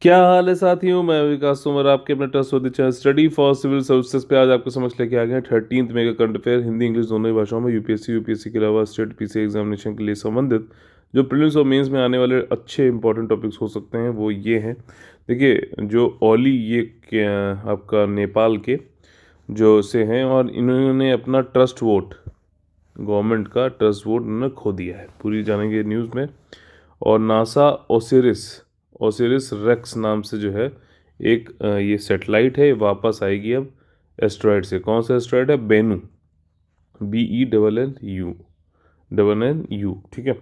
क्या हाल है साथियों। मैं विकास तोमर आपके अपने trust channel study for civil services पे आज आपको समझ लेके आ गए हैं 13 मई का करंट अफेयर हिंदी इंग्लिश दोनों ही भाषाओं में यूपीएससी के अलावा स्टेट पीसी एग्जामिनेशन के लिए संबंधित जो प्रीलिम्स और मेंस में आने वाले अच्छे इंपॉर्टेंट टॉपिक्स हो सकते हैं वो ये हैं। देखिए जो ओली ये आपका नेपाल के जो से हैं और इन्होंने अपना ट्रस्ट वोट गवर्नमेंट का ट्रस्ट वोट उन्होंने खो दिया है, पूरी जानेंगे न्यूज़ में। और नासा ओसिरिस ओसिरिस रेक्स नाम से जो है एक ये सेटेलाइट है, वापस आएगी अब एस्ट्रॉयड से। कौन सा एस्ट्रॉयड है? बेनू, BENNU, ठीक है।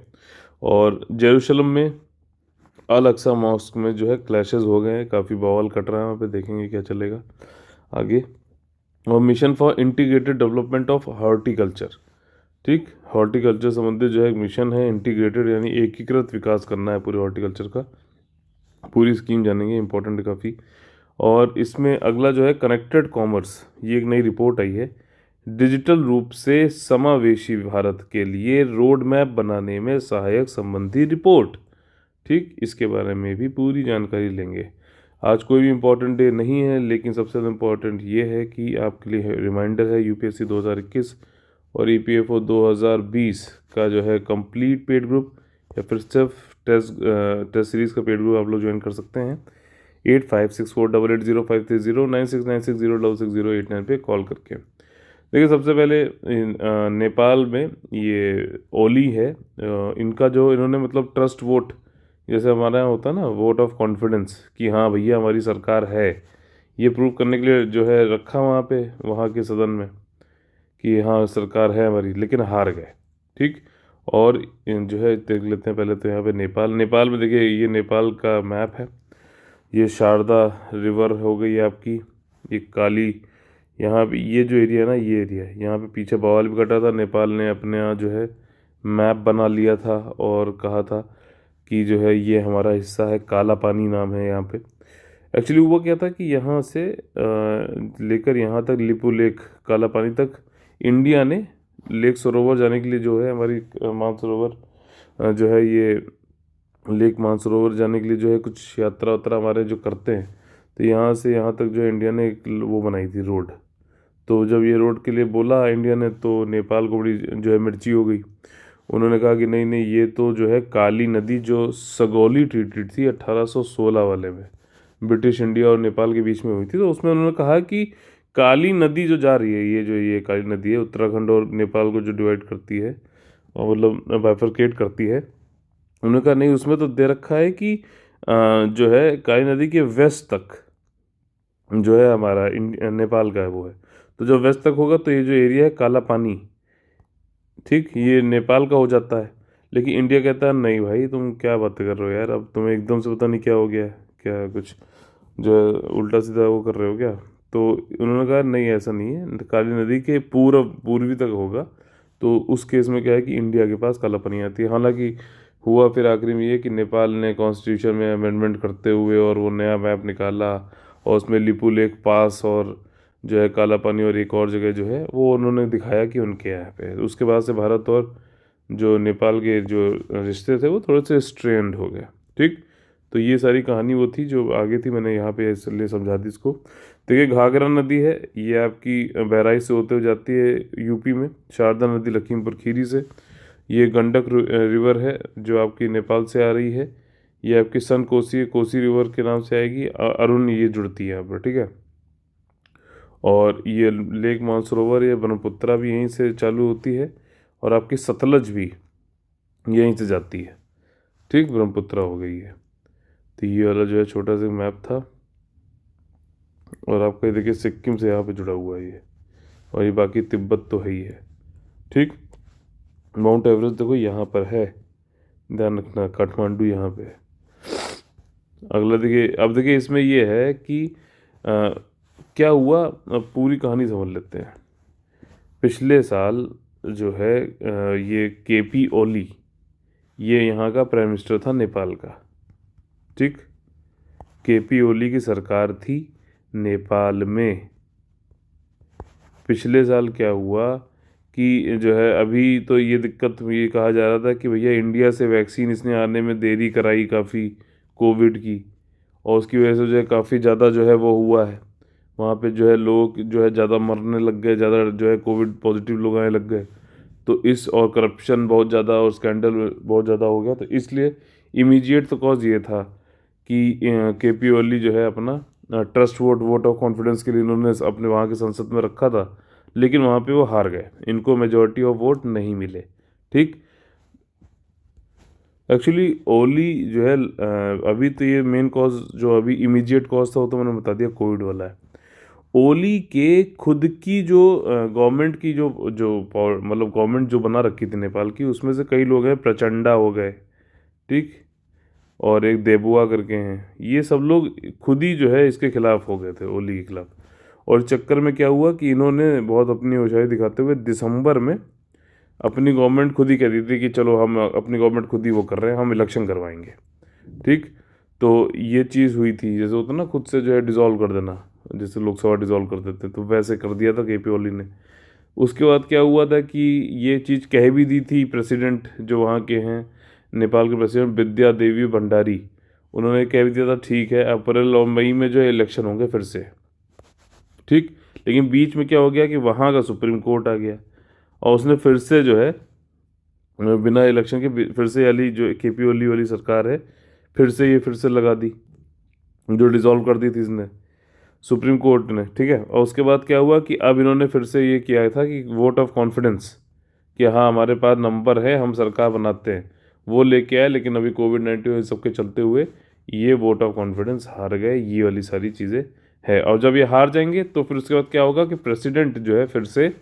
और जेरूशलम में अल अक्सा मॉस्क में जो है क्लैशेस हो गए हैं, काफ़ी बवाल कट रहा है वहाँ पे, देखेंगे क्या चलेगा आगे। और mission for integrated development of horticulture, ठीक, हॉर्टिकल्चर संबंधित जो है एक मिशन है, इंटीग्रेटेड यानी एकीकृत विकास करना है पूरे हॉर्टिकल्चर का, पूरी स्कीम जानेंगे, इंपॉर्टेंट है काफ़ी। और इसमें अगला जो है कनेक्टेड कॉमर्स, ये एक नई रिपोर्ट आई है, डिजिटल रूप से समावेशी भारत के लिए रोड मैप बनाने में सहायक संबंधी रिपोर्ट, ठीक, इसके बारे में भी पूरी जानकारी लेंगे। आज कोई भी इम्पोर्टेंट डे नहीं है, लेकिन सबसे ज़्यादा इम्पोर्टेंट ये है कि आपके लिए रिमाइंडर है यूपीएससी 2021 और ईपीएफओ 2020 का जो है कंप्लीट पेड ग्रुप या फिर सिर्फ टेस्ट सीरीज़ का पेड ग्रुप आप लोग ज्वाइन कर सकते हैं 8564880530 9696060689 पे कॉल करके। देखिए सबसे पहले नेपाल में ये ओली है, इनका जो इन्होंने मतलब ट्रस्ट वोट, जैसे हमारे यहाँ होता है ना वोट ऑफ कॉन्फिडेंस कि हाँ भैया हमारी सरकार है, ये प्रूव करने के लिए जो है रखा वहाँ पे वहाँ के सदन में कि हाँ सरकार है हमारी, लेकिन हार गए, ठीक। और जो है देख लेते हैं पहले तो यहाँ पे नेपाल में देखिए ये नेपाल का मैप है, ये शारदा रिवर हो गई आपकी, ये काली, यहाँ पे ये जो एरिया है ना, ये एरिया है, यहाँ पे पीछे बवाल भी कटा था, नेपाल ने अपने यहाँ जो है मैप बना लिया था और कहा था कि जो है ये हमारा हिस्सा है, काला पानी नाम है यहाँ पे। एक्चुअली हुआ क्या था कि यहाँ से लेकर यहाँ तक लिपू लेक काला पानी तक इंडिया ने लेक सरोवर जाने के लिए जो है हमारी मानसरोवर जो है ये लेक मानसरोवर जाने के लिए जो है कुछ यात्रा वात्रा हमारे जो करते हैं, तो यहाँ से यहाँ तक जो है इंडिया ने एक वो बनाई थी रोड। तो जब ये रोड के लिए बोला इंडिया ने तो नेपाल को बड़ी जो है मिर्ची हो गई। उन्होंने कहा कि नहीं नहीं, ये तो जो है काली नदी जो सगौली ट्रीटी थी 1816 वाले में ब्रिटिश इंडिया और नेपाल के बीच में हुई थी, तो उसमें उन्होंने कहा कि काली नदी जो जा रही है, ये जो ये काली नदी है उत्तराखंड और नेपाल को जो डिवाइड करती है और मतलब बाइफरकेट करती है, उन्होंने कहा नहीं, उसमें तो दे रखा है कि जो है काली नदी के वेस्ट तक जो है हमारा नेपाल का है वो है, तो जो वेस्ट तक होगा तो ये जो एरिया है काला पानी, ठीक, ये नेपाल का हो जाता है। लेकिन इंडिया कहता है नहीं भाई तुम क्या बातें कर रहे हो यार, अब तुम्हें एकदम से पता नहीं क्या हो गया है, क्या कुछ जो है उल्टा सीधा वो कर रहे हो क्या। तो उन्होंने कहा नहीं ऐसा नहीं है, काली नदी के पूर्वी तक होगा, तो उस केस में क्या है कि इंडिया के पास काला पानी आती है। हालांकि हुआ फिर आखिरी में ये कि नेपाल ने कॉन्स्टिट्यूशन में अमेंडमेंट करते हुए और वो नया मैप निकाला और उसमें लिपू लेक पास और जो है काला पानी और एक और जगह जो है वो उन्होंने दिखाया कि उनके यहाँ पे है। उसके बाद से भारत और जो नेपाल के जो रिश्ते थे वो थोड़े से स्ट्रेंड हो गए, ठीक। तो ये सारी कहानी वो थी जो आगे थी, मैंने यहाँ पे इसलिए समझा दी इसको। देखिए घाघरा नदी है, ये आपकी बहराइच से होते हुए जाती है यूपी में, शारदा नदी लखीमपुर खीरी से, ये गंडक रिवर है जो आपकी नेपाल से आ रही है, ये आपकी सन कोसी कोसी रिवर के नाम से आएगी, अरुण ये जुड़ती है यहाँ पर, ठीक है। और ये लेक मानसरोवर या ब्रह्मपुत्रा भी यहीं से चालू होती है और आपकी सतलज भी यहीं से जाती है, ठीक, ब्रह्मपुत्रा हो गई है। तो ये वाला जो है छोटा सा मैप था और आपका ये देखिए सिक्किम से यहाँ पे जुड़ा हुआ है ये, और ये बाकी तिब्बत तो है ही है, ठीक। माउंट एवरेस्ट देखो यहाँ पर है, ध्यान रखना, काठमांडू यहाँ पे है। अगला देखिए, अब देखिए इसमें ये है कि क्या हुआ, अब पूरी कहानी समझ लेते हैं। पिछले साल जो है ये केपी ओली, ये यहाँ का प्राइम मिनिस्टर था नेपाल का, ठीक। केपी ओली की सरकार थी नेपाल में। पिछले साल क्या हुआ कि जो है अभी तो ये दिक्कत, ये कहा जा रहा था कि भैया इंडिया से वैक्सीन इसने आने में देरी कराई काफ़ी कोविड की, और उसकी वजह से जो है काफ़ी ज़्यादा जो है वो हुआ है वहाँ पे, जो है लोग जो है ज़्यादा मरने लग गए, ज़्यादा जो है कोविड पॉजिटिव लोग आने लग गए। तो इस और करप्शन बहुत ज़्यादा और स्कैंडल बहुत ज़्यादा हो गया, तो इसलिए इमीडिएट तो कॉज ये था कि केपी ओली जो है अपना ट्रस्ट वोट ऑफ कॉन्फिडेंस के लिए इन्होंने अपने वहाँ के संसद में रखा था, लेकिन वहाँ पे वो हार गए, इनको मेजोरिटी ऑफ वोट नहीं मिले। ठीक। एक्चुअली ओली जो है अभी तो ये मेन कॉज जो अभी इमीडिएट कॉज था वो तो मैंने बता दिया, कोविड वाला है। ओली के खुद की जो गवर्नमेंट की जो जो मतलब गवर्नमेंट जो बना रखी थी नेपाल की, उसमें से कई लोग हैं, प्रचंडा हो गए, ठीक, और एक देबुआ करके हैं, ये सब लोग खुद ही जो है इसके खिलाफ हो गए थे, ओली के खिलाफ। और इस चक्कर में क्या हुआ कि इन्होंने बहुत अपनी होशियारी दिखाते हुए दिसंबर में अपनी गवर्नमेंट खुद ही कह दी थी कि चलो हम अपनी गवर्नमेंट खुद ही वो कर रहे हैं, हम इलेक्शन करवाएंगे। ठीक। तो ये चीज़ हुई थी, जैसे होता ना खुद से जो है डिसॉल्व कर देना, जैसे लोकसभा डिसॉल्व कर देते, तो वैसे कर दिया था केपी ओली ने। उसके बाद क्या हुआ था कि ये चीज़ कह भी दी थी प्रेसिडेंट जो वहाँ के हैं, नेपाल के प्रेसिडेंट विद्या देवी भंडारी, उन्होंने कह भी दिया था ठीक है अप्रैल और मई में जो है इलेक्शन होंगे फिर से। ठीक। लेकिन बीच में क्या हो गया कि वहाँ का सुप्रीम कोर्ट आ गया और उसने फिर से जो है बिना इलेक्शन के फिर से वाली जो केपी ओली वाली सरकार है, फिर से ये फिर से लगा दी, जो डिसॉल्व कर दी थी इसने सुप्रीम कोर्ट ने। ठीक है। और उसके बाद क्या हुआ कि अब इन्होंने फिर से ये किया था कि वोट ऑफ कॉन्फिडेंस, कि हाँ हमारे पास नंबर है, हम सरकार बनाते हैं, वो लेके आए, लेकिन अभी कोविड-19 सबके चलते हुए ये वोट ऑफ कॉन्फिडेंस हार गए, ये वाली सारी चीज़ें है। और जब ये हार जाएंगे तो फिर उसके बाद क्या होगा कि प्रेसिडेंट जो है फिर से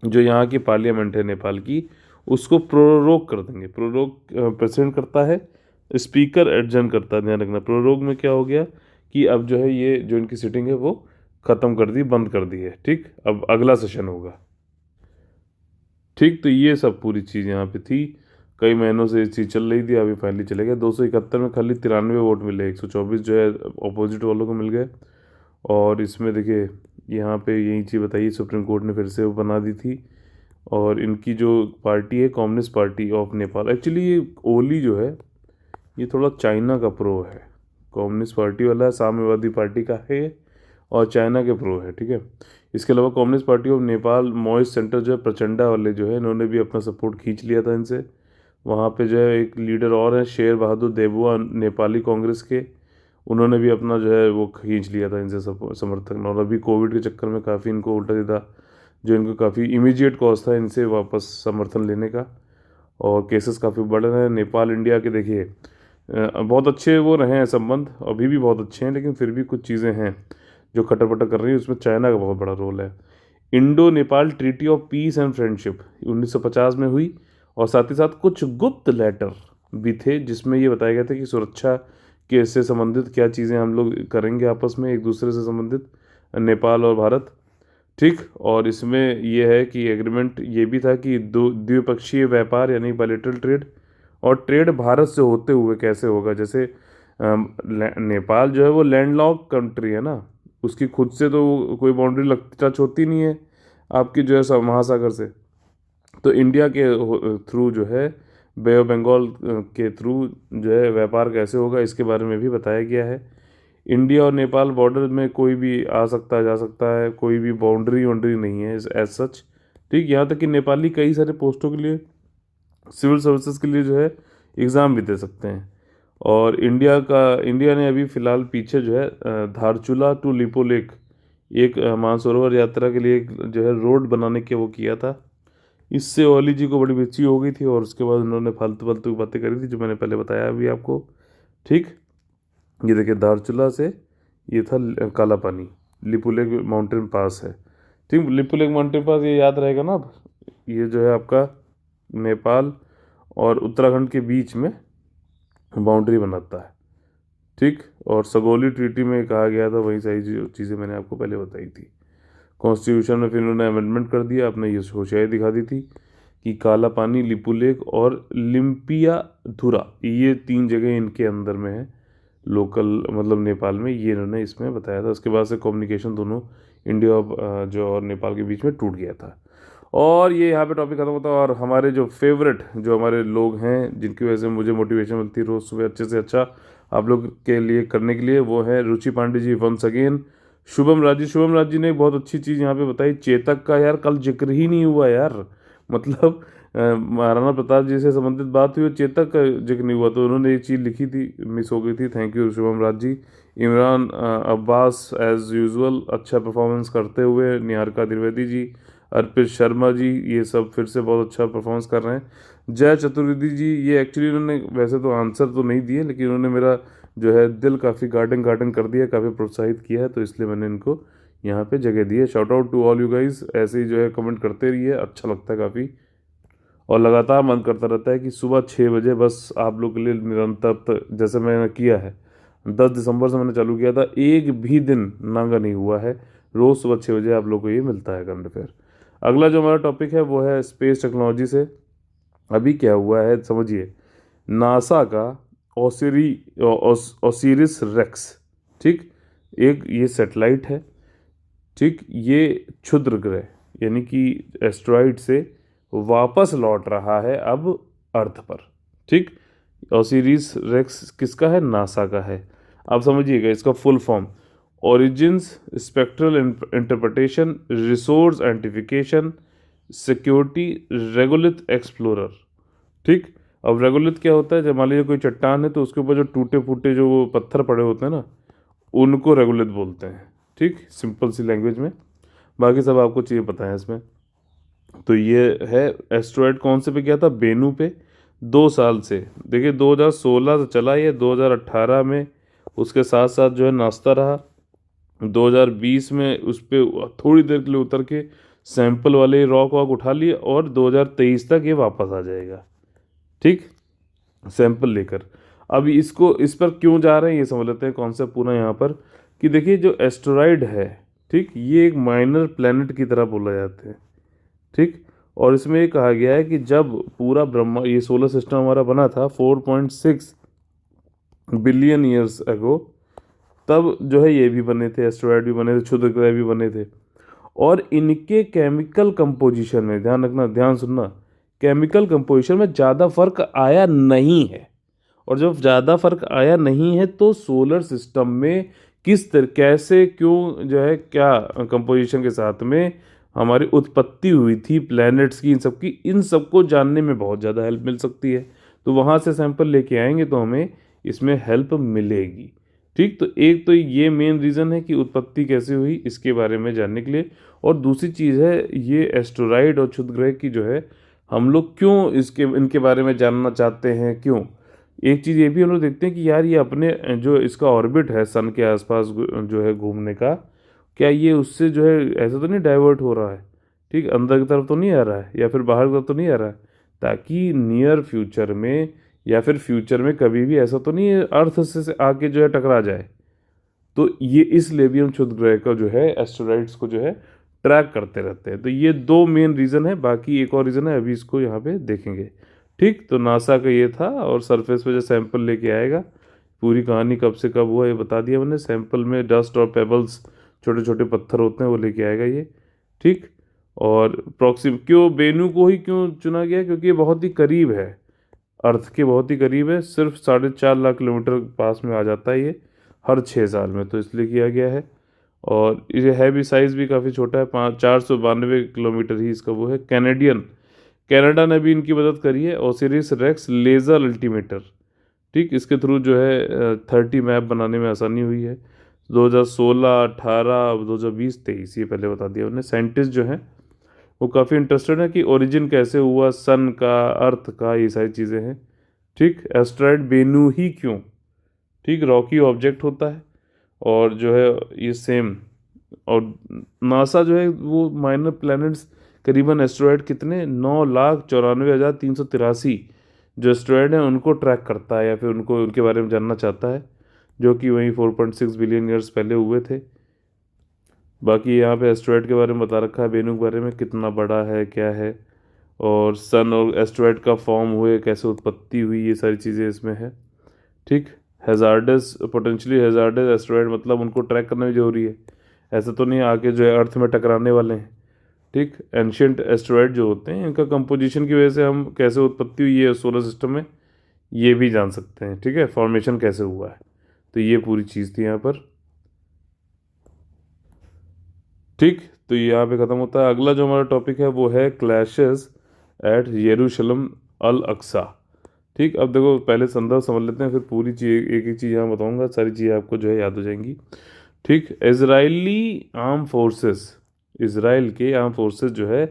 जो यहाँ की पार्लियामेंट है नेपाल की, उसको प्रोरोग कर देंगे। प्रोरोग प्रेसिडेंट करता है, स्पीकर एडजर्न करता है, ध्यान रखना। प्रोरोग में क्या हो गया कि अब जो है ये जो इनकी सिटिंग है वो ख़त्म कर दी, बंद कर दी है। ठीक। अब अगला सेशन होगा। ठीक। तो ये सब पूरी चीज़ यहाँ पे थी, कई महीनों से ये चीज़ चल रही थी, अभी फाइनली चले गए। 271 में खाली 93 वोट मिले, 124 जो है अपोजिट वालों को मिल गए। और इसमें देखिए यहाँ पे यही चीज़ बताइए, सुप्रीम कोर्ट ने फिर से वो बना दी थी। और इनकी जो पार्टी है communist party of Nepal, actually ये ओली जो है ये थोड़ा चाइना का प्रो है, कम्युनिस्ट पार्टी वाला है, साम्यवादी पार्टी का है और चाइना के प्रो है। ठीक है। इसके अलावा communist party of Nepal Maoist centre जो है, प्रचंडा वाले जो है, इन्होंने भी अपना सपोर्ट खींच लिया था इनसे। वहाँ पे जो है एक लीडर और हैं, शेर बहादुर देबुआ, नेपाली कांग्रेस के, उन्होंने भी अपना जो है वो खींच लिया था इनसे समर्थन। और अभी कोविड के चक्कर में काफ़ी इनको उल्टा सीधा, जो इनको काफ़ी इमीडिएट कॉज था इनसे वापस समर्थन लेने का, और केसेस काफ़ी बढ़ रहे हैं। नेपाल इंडिया के देखिए बहुत अच्छे वो रहे हैं संबंध, अभी भी बहुत अच्छे हैं, लेकिन फिर भी कुछ चीज़ें हैं जो खटर पटर कर रही है, उसमें चाइना का बहुत बड़ा रोल है। Indo Nepal treaty of peace and friendship 1950 में हुई, और साथ ही साथ कुछ गुप्त लेटर भी थे जिसमें ये बताया गया था कि सुरक्षा के से संबंधित क्या चीज़ें हम लोग करेंगे आपस में एक दूसरे से संबंधित, नेपाल और भारत। ठीक। और इसमें यह है कि एग्रीमेंट ये भी था कि दो द्विपक्षीय व्यापार यानी बायलैटरल ट्रेड, और ट्रेड भारत से होते हुए कैसे होगा, जैसे नेपाल जो है वो लैंडलॉक कंट्री है ना, उसकी खुद से तो कोई बाउंड्री लग टच होती नहीं है आपकी जो है महासागर से। तो इंडिया के थ्रू जो है बे ऑफ बंगाल के थ्रू जो है व्यापार कैसे होगा, इसके बारे में भी बताया गया है। इंडिया और नेपाल बॉर्डर में कोई भी आ सकता है, जा सकता है, कोई भी बाउंड्री वाउंड्री नहीं है एज सच। ठीक। यहाँ तक कि नेपाली कई सारे पोस्टों के लिए, सिविल सर्विसेज के लिए जो है एग्ज़ाम भी दे सकते हैं। और इंडिया ने अभी फ़िलहाल पीछे जो है धारचूला टू लिपो लेक एक मानसरोवर यात्रा के लिए एक जो है रोड बनाने के वो किया था। इससे ओली जी को बड़ी बेचती हो गई थी, और उसके बाद उन्होंने फालतू फालतू की बातें करी थी जो मैंने पहले बताया अभी आपको। ठीक। ये देखिए धारचूला से ये था काला पानी, लिपुलेक माउंटेन पास है। ठीक। लिपुलेक माउंटेन पास ये याद रहेगा ना अब, ये जो है आपका नेपाल और उत्तराखंड के बीच में बाउंड्री बनाता है। ठीक। और सगोली ट्रीटी में कहा गया था वही सारी चीज़ें मैंने आपको पहले बताई थी। कॉन्स्टिट्यूशन में फिर उन्होंने अमेंडमेंट कर दिया, अपने ये होशियारी दिखा दी थी कि काला पानी, लिपुलेक और लिम्पिया धुरा, ये 3 जगह इनके अंदर में है लोकल, मतलब नेपाल में, ये इन्होंने इसमें बताया था। उसके बाद से कम्युनिकेशन दोनों इंडिया जो और नेपाल के बीच में टूट गया था। और ये यहाँ पे टॉपिक खत्म होता है, और हमारे जो फेवरेट जो हमारे लोग हैं जिनकी वजह से मुझे मोटिवेशन मिलती है रोज़ सुबह अच्छे से अच्छा आप लोग के लिए करने के लिए, वो है रुचि पांडे जी वंस अगेन। शुभम राज जी ने एक बहुत अच्छी चीज़ यहाँ पे बताई, चेतक का यार कल जिक्र ही नहीं हुआ यार। मतलब महाराणा प्रताप जी से संबंधित बात हुई और चेतक का जिक्र नहीं हुआ, तो उन्होंने एक चीज़ लिखी थी, मिस हो गई थी। Thank you Shubham Raj ji. Imran Abbas as usual अच्छा परफॉर्मेंस करते हुए, निहारिका द्विवेदी जी, अर्पित शर्मा जी, ये सब फिर से बहुत अच्छा परफॉर्मेंस कर रहे हैं। जय चतुर्वेदी जी, ये एक्चुअली उन्होंने वैसे तो आंसर तो नहीं दिए, लेकिन उन्होंने मेरा जो है दिल काफ़ी गार्डन गार्डन कर दिया, काफ़ी प्रोत्साहित किया है, तो इसलिए मैंने इनको यहाँ पे जगह दी है। Shout out to all you guys, ऐसे ही जो है कमेंट करते रहिए, अच्छा लगता है काफ़ी। और लगातार मन करता रहता है कि सुबह 6 बजे बस आप लोग के लिए निरंतर, जैसे मैंने किया है 10 दिसंबर से मैंने चालू किया था, एक भी दिन नागा नहीं हुआ है, रोज़ सुबह 6 बजे आप लोग को ये मिलता है करंट अफेयर। अगला जो हमारा टॉपिक है वो है स्पेस टेक्नोलॉजी से। अभी क्या हुआ है समझिए, नासा का ओसिरी ओसिरिस रेक्स, ठीक, एक ये सेटेलाइट है, ठीक, ये क्षुद्र ग्रह यानी कि एस्ट्रॉइड से वापस लौट रहा है अब अर्थ पर, ठीक। ओसिरिस रेक्स किसका है? नासा का है। आप समझिएगा इसका full form, origins spectral interpretation resource identification security regolith explorer, ठीक। अब रेगुलित क्या होता है? जब मान लीजिए कोई चट्टान है तो उसके ऊपर जो टूटे फूटे जो वो पत्थर पड़े होते हैं ना, उनको रेगुलित बोलते हैं, ठीक, सिंपल सी लैंग्वेज में। बाकी सब आपको चाहिए पता है इसमें। तो ये है एस्ट्रॉयड कौन से पे गया था? बेनू पे। 2 साल से, देखिए 2016 से चला, ये 2018 में उसके साथ साथ जो है नाचता रहा, 2020 में उस पर थोड़ी देर के लिए उतर के सैंपल वाले रॉक वॉक उठा लिए, और 2023 तक ये वापस आ जाएगा, ठीक, सैंपल लेकर। अब इसको इस पर क्यों जा रहे हैं ये समझ लेते हैं कॉन्सेप्ट पूरा यहाँ पर, कि देखिए जो एस्टेरॉयड है, ठीक, ये एक माइनर प्लैनेट की तरह बोला जाते हैं, ठीक। और इसमें ये कहा गया है कि जब पूरा ब्रह्मा ये सोलर सिस्टम हमारा बना था 4.6 बिलियन ईयर्स अगो, तब जो है ये भी बने थे, एस्टेरॉयड भी बने थे, क्षुद्र ग्रह भी बने थे। और इनके केमिकल कंपोजिशन में ध्यान रखना, ध्यान सुनना, केमिकल कंपोजिशन में ज़्यादा फर्क आया नहीं है। और जब ज़्यादा फर्क आया नहीं है तो सोलर सिस्टम में किस तरह कैसे क्यों जो है क्या कंपोजिशन के साथ में हमारी उत्पत्ति हुई थी प्लैनेट्स की, इन सबको जानने में बहुत ज़्यादा हेल्प मिल सकती है। तो वहाँ से सैंपल लेके आएंगे तो हमें इसमें हेल्प मिलेगी, ठीक। तो एक तो ये मेन रीज़न है कि उत्पत्ति कैसे हुई इसके बारे में जानने के लिए। और दूसरी चीज़ है ये एस्टेरॉयड और क्षुद्र ग्रह की जो है हम लोग क्यों इनके बारे में जानना चाहते हैं, क्यों। एक चीज़ ये भी हम लोग देखते हैं कि यार ये अपने जो इसका ऑर्बिट है सन के आसपास जो है घूमने का, क्या ये उससे जो है ऐसा तो नहीं डाइवर्ट हो रहा है, ठीक, अंदर की तरफ तो नहीं आ रहा है या फिर बाहर की तरफ तो नहीं आ रहा है, ताकि नियर फ्यूचर में या फिर फ्यूचर में कभी भी ऐसा तो नहीं है अर्थ से आके जो है टकरा जाए। तो ये इसलिए भी हम क्षुद्र ग्रह का जो है एस्टेरॉइड्स को जो है ट्रैक करते रहते हैं। तो ये दो मेन रीज़न है, बाकी एक और रीज़न है अभी इसको यहाँ पे देखेंगे, ठीक। तो नासा का ये था, और सरफेस पे जो सैंपल लेके आएगा, पूरी कहानी कब से कब हुआ ये बता दिया मैंने। सैंपल में डस्ट और पेबल्स, छोटे छोटे पत्थर होते हैं, वो लेके आएगा ये, ठीक। और प्रॉक्सिम क्यों बेनू को ही क्यों चुना गया? क्योंकि ये बहुत ही करीब है, अर्थ के बहुत ही करीब है, सिर्फ 4.5 लाख किलोमीटर पास में आ जाता है ये हर 6 साल में, तो इसलिए किया गया है। और ये है भी, साइज़ भी काफ़ी छोटा है, 492 किलोमीटर ही इसका वो है। कनाडा ने भी इनकी मदद करी है, ओसिरिस रेक्स लेज़र अल्टीमीटर, ठीक, इसके थ्रू जो है 30 मैप बनाने में आसानी हुई है। 2016, 18, 2020, 23 ये पहले बता दिया उन्हें। साइंटिस्ट जो हैं वो काफ़ी इंटरेस्टेड है कि ओरिजिन कैसे हुआ सन का, अर्थ का, ये सारी चीज़ें हैं, ठीक। एस्ट्रॉयड बेनू ही क्यों, ठीक, रॉकी ऑब्जेक्ट होता है, और जो है ये सेम। और नासा जो है वो माइनर प्लैनेट्स करीबन एस्ट्रॉयड कितने 9,94,383 जो एस्ट्रॉयड हैं उनको ट्रैक करता है, या फिर उनको उनके बारे में जानना चाहता है, जो कि वहीं 4.6 बिलियन ईयर्स पहले हुए थे। बाकी यहाँ पे एस्ट्रॉयड के बारे में बता रखा है, बेनू के बारे में कितना बड़ा है क्या है, और सन और एस्ट्रॉयड का फॉर्म हुए, कैसे उत्पत्ति हुई, ये सारी चीज़ें इसमें है, ठीक। हैज़ार्डस, पोटेंशियली हैज़ार्डस एस्ट्रॉयड, मतलब उनको ट्रैक करना भी जरूरी है, ऐसा तो नहीं आके जो है अर्थ में टकराने वाले हैं, ठीक। एंशियंट एस्ट्रॉयड जो होते हैं इनका कंपोजिशन की वजह से हम कैसे उत्पत्ति हुई है सोलर सिस्टम में, ये भी जान सकते हैं, ठीक है, फॉर्मेशन कैसे हुआ है। तो ये पूरी चीज़ थी यहाँ पर। ठीक, तो ये यहाँ पे ख़त्म होता है। अगला जो हमारा टॉपिक है वो है क्लैशेस एट यरूशलेम अल अक्सा। ठीक, अब देखो पहले संदर्भ समझ लेते हैं, फिर पूरी चीज एक एक चीज़ यहाँ बताऊंगा, सारी चीज़ें आपको जो है याद हो जाएंगी। ठीक, इजरायली आर्म फोर्सेस, इसराइल के आर्म फोर्सेस जो है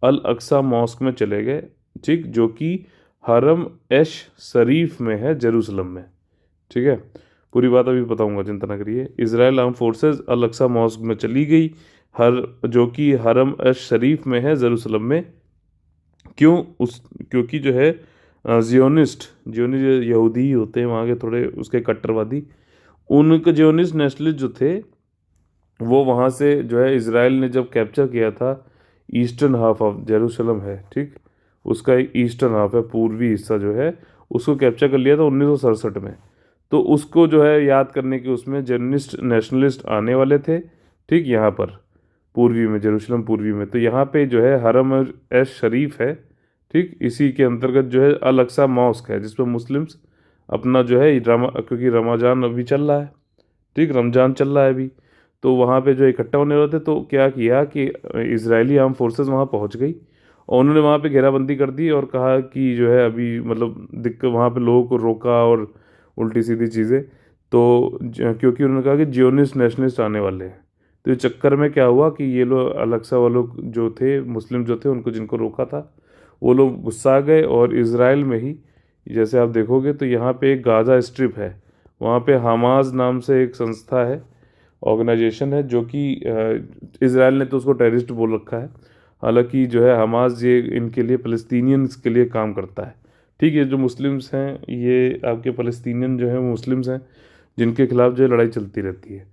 अल अक्सा मॉस्क में चले गए। ठीक, जो कि हरम एश शरीफ में है, जेरूसलम में। ठीक है, पूरी बात अभी बताऊंगा, चिंता ना करिए। इसराइल आर्म फोर्सेस अल अक्सा मॉस्क में चली गई, हर जो कि हरम एश शरीफ में है, जेरूसलम में। क्यों? उस क्योंकि जो है जियोनिस्ट, जियोनिस्ट यहूदी ही होते हैं वहाँ के, थोड़े उसके कट्टरवादी, उनके जियोनिस्ट नेशनलिस्ट जो थे, वो वहाँ से जो है इजराइल ने जब कैप्चर किया था ईस्टर्न हाफ ऑफ जेरूशलम है, ठीक, उसका एक ईस्टर्न हाफ है, पूर्वी हिस्सा जो है, उसको कैप्चर कर लिया था 1967 में। तो उसको जो है याद करने के उसमें जियोनिस्ट नेशनलिस्ट आने वाले थे, ठीक, यहाँ पर पूर्वी में, जेरूशलम पूर्वी में। तो यहाँ पे जो है हरम एश शरीफ है, ठीक, इसी के अंतर्गत जो है अल अक्सा मॉस्क है, जिसपे मुस्लिम्स अपना जो है क्योंकि रमज़ान अभी चल रहा है, ठीक, रमज़ान चल रहा है अभी, तो वहाँ पे जो इकट्ठा होने वाले थे, तो क्या किया कि इजरायली आर्म फोर्सेस वहाँ पहुँच गई और उन्होंने वहाँ पे घेराबंदी कर दी और कहा कि जो है अभी मतलब दिक्कत, वहाँ पे लोगों को रोका और उल्टी सीधी चीज़ें। तो क्योंकि उन्होंने कहा कि जियोनिस्ट नेशनलिस्ट आने वाले हैं। तो इस चक्कर में क्या हुआ कि ये लोग अलक्सा वालों जो थे, मुस्लिम जो थे, उनको जिनको रोका था, वो लोग गुस्सा आ गए और इसराइल में ही, जैसे आप देखोगे तो यहाँ पे एक गाज़ा स्ट्रिप है, वहाँ पे हमास नाम से एक संस्था है, ऑर्गेनाइजेशन है, जो कि इसराइल ने तो उसको टेररिस्ट बोल रखा है, हालांकि जो है हमास ये इनके लिए, फ़लस्तीनियंस के लिए काम करता है। ठीक है, जो मुस्लिम्स हैं, ये आपके फ़लस्तीनियन जो हैं वो मुस्लिम्स हैं, जिनके खिलाफ जो है लड़ाई चलती रहती है।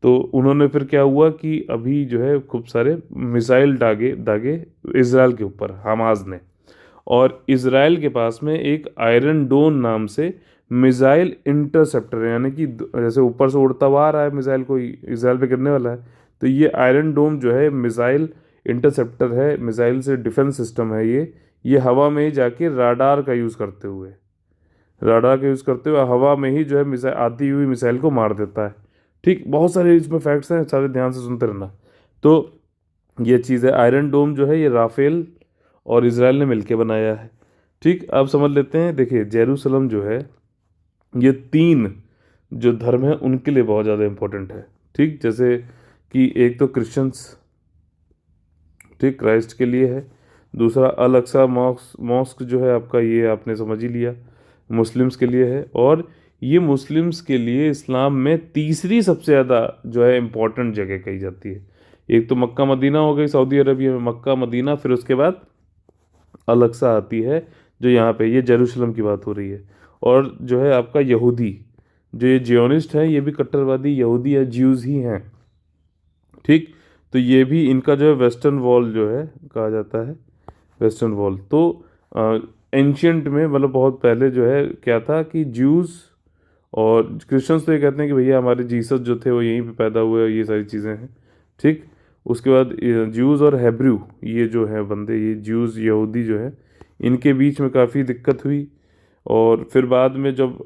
तो उन्होंने फिर क्या हुआ कि अभी जो है खूब सारे मिसाइल दागे दागे इसराइल के ऊपर हमास ने। और इसराइल के पास में एक आयरन डोन नाम से मिसाइल इंटरसेप्टर है, यानी कि जैसे ऊपर से उड़ता हुआ आ रहा है मिसाइल, कोई इसराइल पे गिरने वाला है, तो ये आयरन डोम जो है मिसाइल इंटरसेप्टर है, मिसाइल से डिफेंस सिस्टम है ये हवा में ही जाके राडार का यूज़ करते हुए, राडार का यूज़ करते हुए हवा में ही जो है मिसाइल, आती हुई मिसाइल को मार देता है। ठीक, बहुत सारे इसमें फैक्ट्स हैं, सारे ध्यान से सुनते रहना। तो ये चीज़ है, आयरन डोम जो है ये राफेल और इसराइल ने मिलके बनाया है। ठीक, अब समझ लेते हैं। देखिए जेरूसलम जो है, ये तीन जो धर्म है उनके लिए बहुत ज़्यादा इम्पोर्टेंट है। ठीक, जैसे कि एक तो क्रिश्चियंस, ठीक, क्राइस्ट के लिए है। दूसरा अल अक्सा मॉस्क, मॉस्क जो है आपका, ये आपने समझ ही लिया, मुस्लिम्स के लिए है। और ये मुस्लिम्स के लिए इस्लाम में तीसरी सबसे ज़्यादा जो है इम्पोर्टेंट जगह कही जाती है। एक तो मक्का मदीना हो गई सऊदी अरबिया में, मक्का मदीना, फिर उसके बाद अल अक्सा आती है, जो यहाँ पे ये जेरूशलम की बात हो रही है। और जो है आपका यहूदी, जो ये जियोनिस्ट है, ये भी कट्टरवादी यहूदी या ज्यूज़ ही हैं। ठीक, तो ये भी इनका जो है वेस्टर्न वॉल जो है कहा जाता है, वेस्टर्न वॉल। तो एंशियंट में, मतलब बहुत पहले जो है क्या था कि ज्यूज़ और क्रिश्चियंस तो ये कहते हैं कि भैया हमारे जीसस जो थे वो यहीं पे पैदा हुए, ये सारी चीज़ें हैं। ठीक, उसके बाद ज्यूज़ और हेब्रू, ये जो है बंदे, ये ज्यूज़ यहूदी जो है, इनके बीच में काफ़ी दिक्कत हुई। और फिर बाद में जब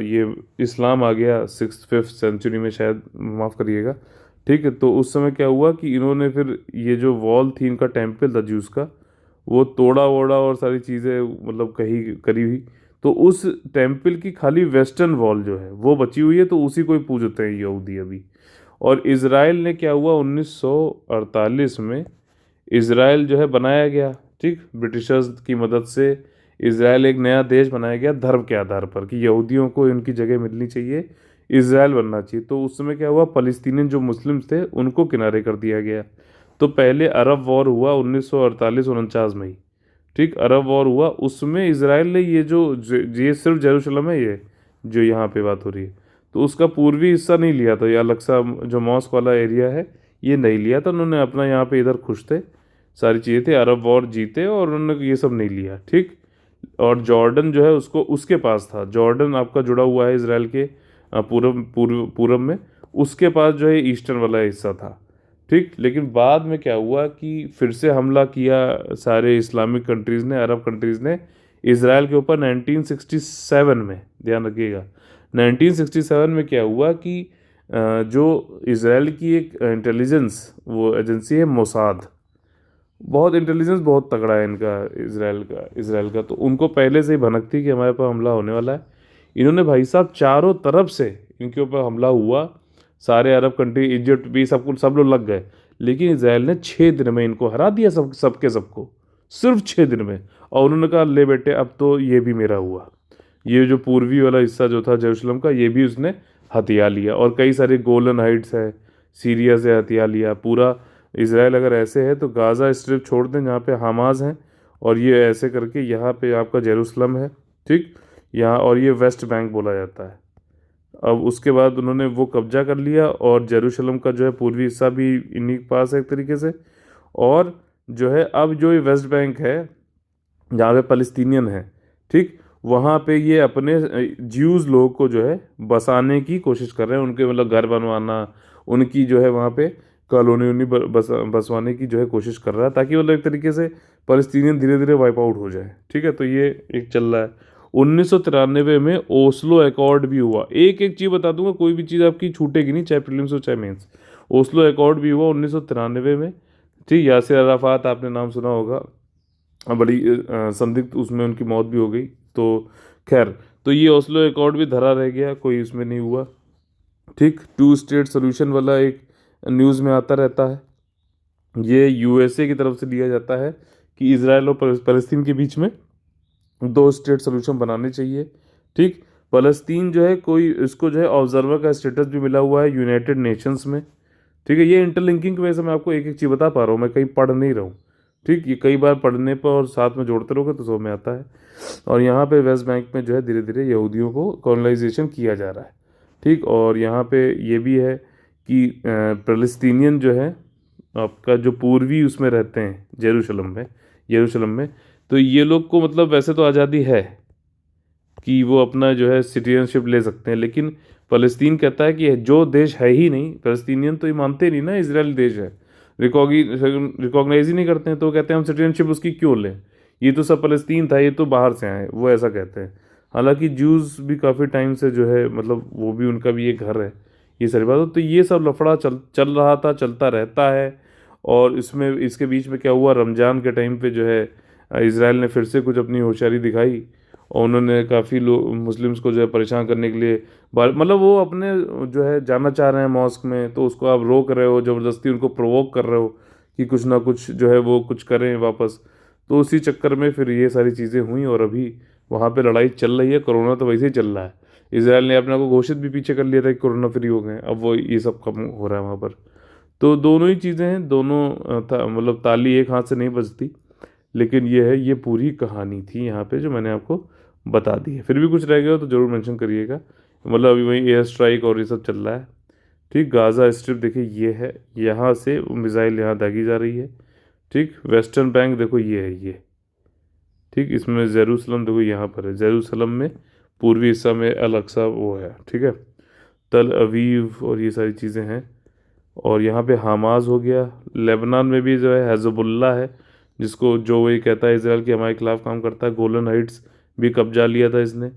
ये इस्लाम आ गया 6th-5th सेंचुरी में शायद, माफ़ करिएगा, ठीक है, तो उस समय क्या हुआ कि इन्होंने फिर ये जो वॉल थी इनका, टेम्पल था ज्यूज़ का, वो तोड़ा वोड़ा और सारी चीज़ें मतलब कही करी हुई। तो उस टेम्पल की खाली वेस्टर्न वॉल जो है वो बची हुई है, तो उसी को ही पूजते हैं यहूदी अभी। और इसराइल ने क्या हुआ, 1948 में इसराइल जो है बनाया गया, ठीक, ब्रिटिशर्स की मदद से इसराइल एक नया देश बनाया गया धर्म के आधार पर, कि यहूदियों को इनकी जगह मिलनी चाहिए, इसराइल बनना चाहिए। तो उस समय क्या हुआ, फलस्तीनियन जो मुस्लिम्स थे उनको किनारे कर दिया गया। तो पहले अरब वॉर हुआ 1948-49 में ही, ठीक, अरब वॉर हुआ, उसमें इसराइल ने ये ये सिर्फ जेरूशलम है, ये जो यहाँ पे बात हो रही है, तो उसका पूर्वी हिस्सा नहीं लिया था, ये अलग सा जो मॉस्क वाला एरिया है ये नहीं लिया था उन्होंने अपना, यहाँ पे इधर खुश थे, सारी चीज़ें थी, अरब वॉर जीते और उन्होंने ये सब नहीं लिया। ठीक, और जॉर्डन जो है उसको, उसके पास था, जॉर्डन आपका जुड़ा हुआ है इसराइल के पूर्व में, उसके पास जो है ईस्टर्न वाला हिस्सा था। ठीक, लेकिन बाद में क्या हुआ कि फिर से हमला किया सारे इस्लामिक कंट्रीज़ ने, अरब कंट्रीज़ ने इसराइल के ऊपर 1967 में, ध्यान रखिएगा 1967 में क्या हुआ कि जो इसराइल की एक इंटेलिजेंस वो एजेंसी है मोसाद, बहुत इंटेलिजेंस बहुत तगड़ा है इनका, इसराइल का तो उनको पहले से ही भनक थी कि हमारे पर हमला होने वाला है। इन्होंने भाई साहब चारों तरफ से इनके ऊपर हमला हुआ, सारे अरब कंट्री, इजिप्ट भी, सब लोग लग गए, लेकिन इसराइल ने 6 दिन में इनको हरा दिया, सबको सिर्फ 6 दिन में। और उन्होंने कहा ले बेटे अब तो ये भी मेरा हुआ, ये जो पूर्वी वाला हिस्सा जो था जेरूशलम का, ये भी उसने हथिया लिया, और कई सारे गोलन हाइट्स है, सीरिया से हथिया लिया पूरा। इसराइल अगर ऐसे है तो गाज़ा स्ट्रिप छोड़ दें जहाँ पे हमास हैं, और ये ऐसे करके यहाँ पे आपका जेरूशलम है, ठीक, यहाँ, और ये वेस्ट बैंक बोला जाता है। अब उसके बाद उन्होंने वो कब्जा कर लिया, और जेरूशलम का जो है पूर्वी हिस्सा भी इन्हीं के पास है एक तरीके से। और जो है अब जो ये वेस्ट बैंक है जहाँ पे फ़लस्तीनियन है, ठीक, वहाँ पे ये अपने ज्यूज़ लोग को जो है बसाने की कोशिश कर रहे हैं, उनके मतलब घर बनवाना, उनकी जो है वहाँ पे कॉलोनी उन्नी बसवाने की जो है कोशिश कर रहा है, ताकि मतलब एक तरीके से फ़लस्तीनियन धीरे धीरे वाइप आउट हो जाए, ठीक है। तो ये एक चल रहा है। 1993 में ओस्लो अकॉर्ड भी हुआ। एक एक चीज़ बता दूंगा, कोई भी चीज़ आपकी छूटेगी नहीं, चाहे प्रीलिम्स हो चाहे मेंस। ओस्लो अकॉर्ड भी हुआ 1993 में, ठीक। यासिर अराफात आपने नाम सुना होगा, बड़ी संदिग्ध उसमें उनकी मौत भी हो गई। तो खैर, तो ये ओस्लो अकॉर्ड भी धरा रह गया, कोई उसमें नहीं हुआ, ठीक। 2 स्टेट सोल्यूशन वाला एक न्यूज़ में आता रहता है, ये यूएसए की तरफ से लिया जाता है कि इसराइल और फ़लस्तीन के बीच में 2 स्टेट सोल्यूशन बनाने चाहिए, ठीक। फ़लस्तीन जो है कोई, इसको जो है ऑब्जर्वर का स्टेटस भी मिला हुआ है यूनाइटेड नेशंस में, ठीक है। ये इंटरलिंकिंग की वजह से मैं आपको एक एक चीज़ बता पा रहा हूँ, मैं कहीं पढ़ नहीं रहा हूँ, ठीक। ये कई बार पढ़ने पर और साथ में जोड़ते रहोगे तो समझ में आता है। और यहाँ पे वेस्ट बैंक में जो है धीरे धीरे यहूदियों को कॉलोनाइजेशन किया जा रहा है, ठीक। और यहाँ पे ये भी है कि फ़लस्तीनियन जो है आपका जो पूर्वी उसमें रहते हैं यरूशलेम में, तो ये लोग को मतलब वैसे तो आज़ादी है कि वो अपना जो है सिटीजनशिप ले सकते हैं, लेकिन फ़लस्तीन कहता है कि जो देश है ही नहीं, फ़लस्तीनियन तो ये मानते नहीं ना इसराइल देश है, रिकॉग्नाइज ही नहीं करते हैं, तो कहते हैं हम सिटीजनशिप उसकी क्यों लें, ये तो सब फ़लस्तीन था, ये तो बाहर से आए, वो ऐसा कहते हैं। हालांकि ज्यूज़ भी काफ़ी टाइम से जो है मतलब वो भी उनका भी एक घर है, ये सारी बात। तो ये सब लफड़ा चल चल रहा था, चलता रहता है। और इसमें इसके बीच में क्या हुआ, रमज़ान के टाइम पे जो है इसराइल ने फिर से कुछ अपनी होशियारी दिखाई, और उन्होंने काफ़ी लोग मुस्लिम्स को जो है परेशान करने के लिए मतलब वो अपने जो है जाना चाह रहे हैं मॉस्क में, तो उसको आप रोक रहे हो, ज़बरदस्ती उनको प्रोवोक कर रहे हो कि कुछ ना कुछ जो है वो कुछ करें वापस। तो उसी चक्कर में फिर ये सारी चीज़ें हुई, और अभी वहाँ पे लड़ाई चल रही है। कोरोना तो वैसे ही चल रहा है, इसराइल ने अपने को घोषित भी पीछे कर लिया था कि कोरोना फ्री हो गए, अब वो ये सब कम हो रहा है वहाँ पर। तो दोनों ही चीज़ें हैं, दोनों मतलब ताली एक हाथ से नहीं बजती। लेकिन ये है, ये पूरी कहानी थी यहाँ पे जो मैंने आपको बता दी है। फिर भी कुछ रह गया हो तो ज़रूर मेंशन करिएगा। मतलब अभी वही एयर स्ट्राइक और ये सब चल रहा है, ठीक। गाज़ा स्ट्रिप देखिए ये है, यहाँ से मिज़ाइल यहाँ दागी जा रही है, ठीक। वेस्टर्न बैंक देखो ये है ये, ठीक। इसमें जेरूसलम देखो यहाँ पर है, जेरूसलम में पूर्वी हिस्सा में अल अक्सा वो है, ठीक है, तल अवीव और ये सारी चीज़ें हैं। और यहाँ पे हमास हो गया, लेबनान में भी जो है हिजबुल्लाह है, जिसको जो वही कहता है इसराइल के हमारे खिलाफ काम करता है। गोलन हाइट्स भी कब्जा लिया था इसने।